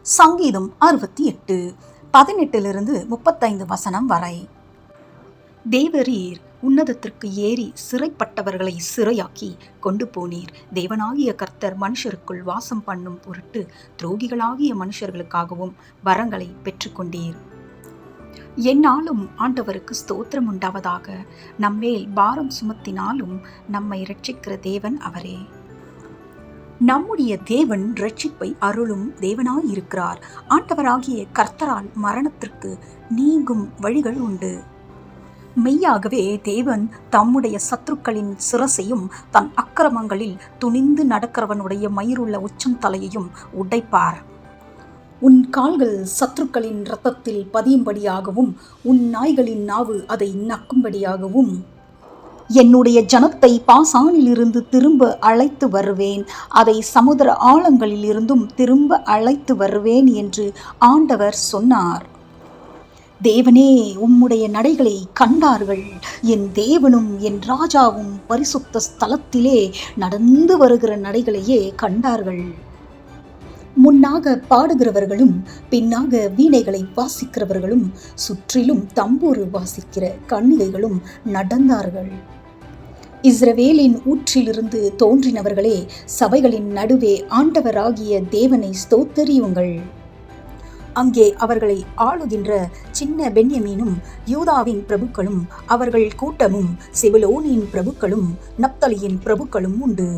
சங்கீதம் 68 18-35 வசனம் வரை. தேவரீர் உன்னதத்திற்கு ஏறி சிறைப்பட்டவர்களை சிறையாக்கி கொண்டு போனீர். தேவனாகிய கர்த்தர் மனுஷருக்குள் வாசம் பண்ணும் பொருட்டு துரோகிகளாகிய மனுஷர்களுக்காகவும் வரங்களை பெற்றுக்கொண்டீர். என்னாலும் ஆண்டவருக்கு ஸ்தோத்திரம் உண்டாவதாக. நம்மேல் பாரம் சுமத்தினாலும் நம்மை இரட்சிக்கிற தேவன் அவரே. நம்முடைய தேவன் இரட்சிப்பை அருளும் தேவனாயிருக்கிறார். ஆண்டவராகிய கர்த்தரால் மரணத்திற்கு நீங்கும் வழிகள் உண்டு. மெய்யாகவே தேவன் தம்முடைய சத்துருக்களின் சிரசையும் தன் அக்கிரமங்களில் துணிந்து நடக்கிறவனுடைய மயிருள்ள உச்சந்தலையையும் உடைப்பார். உன் கால்கள் சத்துருக்களின் இரத்தத்தில் பதியும்படியாகவும் உன் நாய்களின் நாவு அதை நக்கும்படியாகவும் என்னுடைய ஜனத்தை பாசானிலிருந்து திரும்ப அழைத்து வருவேன், அதை சமுத்திர ஆழங்களிலிருந்தும் திரும்ப அழைத்து வருவேன் என்று ஆண்டவர் சொன்னார். தேவனே, உம்முடைய நடைகளை கண்டார்கள். என் தேவனும் என் ராஜாவும் பரிசுத்த ஸ்தலத்திலே நடந்து வருகிற நடைகளையே கண்டார்கள். முன்னாக பாடுகிறவர்களும் பின்னாக வீணைகளை வாசிக்கிறவர்களும் சுற்றிலும் தம்பூரு வாசிக்கிற கன்னிகைகளும் நடந்தார்கள். இஸ்ரவேலின் ஊற்றிலிருந்து தோன்றினவர்களே, சபைகளின் நடுவே ஆண்டவராகிய தேவனை ஸ்தோத்தரியுங்கள். அங்கே அவர்களை ஆளுகின்ற சின்ன பென்யமீனும் யூதாவின் பிரபுக்களும் அவர்கள் கூட்டமும் செபுலோனின் பிரபுக்களும் நப்தலியின் பிரபுக்களும் உண்டு.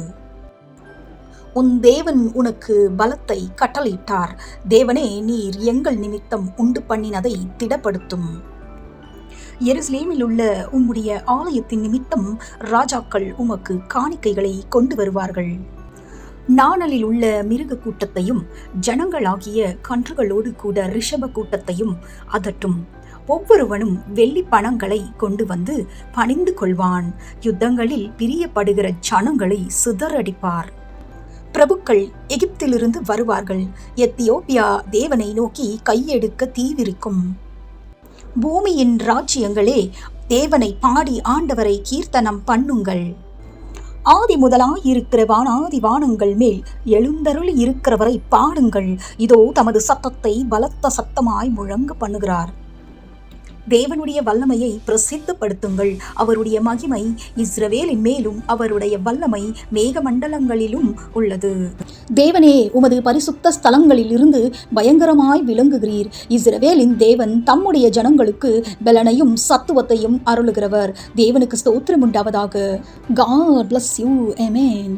உன் தேவன் உனக்கு பலத்தை கட்டளையிட்டார். தேவனே, நீர் எங்கள் நிமித்தம் உண்டு பண்ணினதை திடப்படுத்தும். எருசலேமில் உள்ள உம்முடைய ஆலயத்தின் நிமித்தம் ராஜாக்கள் உமக்கு காணிக்கைகளை கொண்டு வருவார்கள். நாணலில் உள்ள மிருக கூட்டத்தையும் ஜனங்களாகிய கன்றுகளோடு கூட ரிஷப கூட்டத்தையும் அதட்டும். ஒவ்வொருவனும் வெள்ளி பணங்களை கொண்டு வந்து பணிந்து கொள்வான். யுத்தங்களில் பிரியப்படுகிற ஜனங்களை சிதறடிப்பார். பிரபுக்கள் எகிப்திலிருந்து வருவார்கள். எத்தியோப்பியா தேவனை நோக்கி கையெடுக்க தீவிரிக்கும். பூமியின் ராஜ்யங்களே, தேவனை பாடி ஆண்டவரை கீர்த்தனம் பண்ணுங்கள். ஆதி முதலாயிருக்கிற வானாதி வானங்கள் மேல் எழுந்தருளி இருக்கிறவரை பாடுங்கள். இதோ தமது சத்தத்தை பலத்த சத்தமாய் முழங்க பண்ணுகிறார். தேவனுடைய வல்லமையை பிரசித்தப்படுத்துங்கள். அவருடைய மகிமை இஸ்ரவேலின் மேலும் அவருடைய வல்லமை மேகமண்டலங்களிலும் உள்ளது. தேவனே, உமது பரிசுத்த ஸ்தலங்களில் இருந்து பயங்கரமாய் விளங்குகிறீர். இஸ்ரவேலின் தேவன் தம்முடைய ஜனங்களுக்கு பலனையும் சத்துவத்தையும் அருளுகிறவர். தேவனுக்கு ஸ்தோத்திரம் உண்டாவதாக. God bless you. Amen.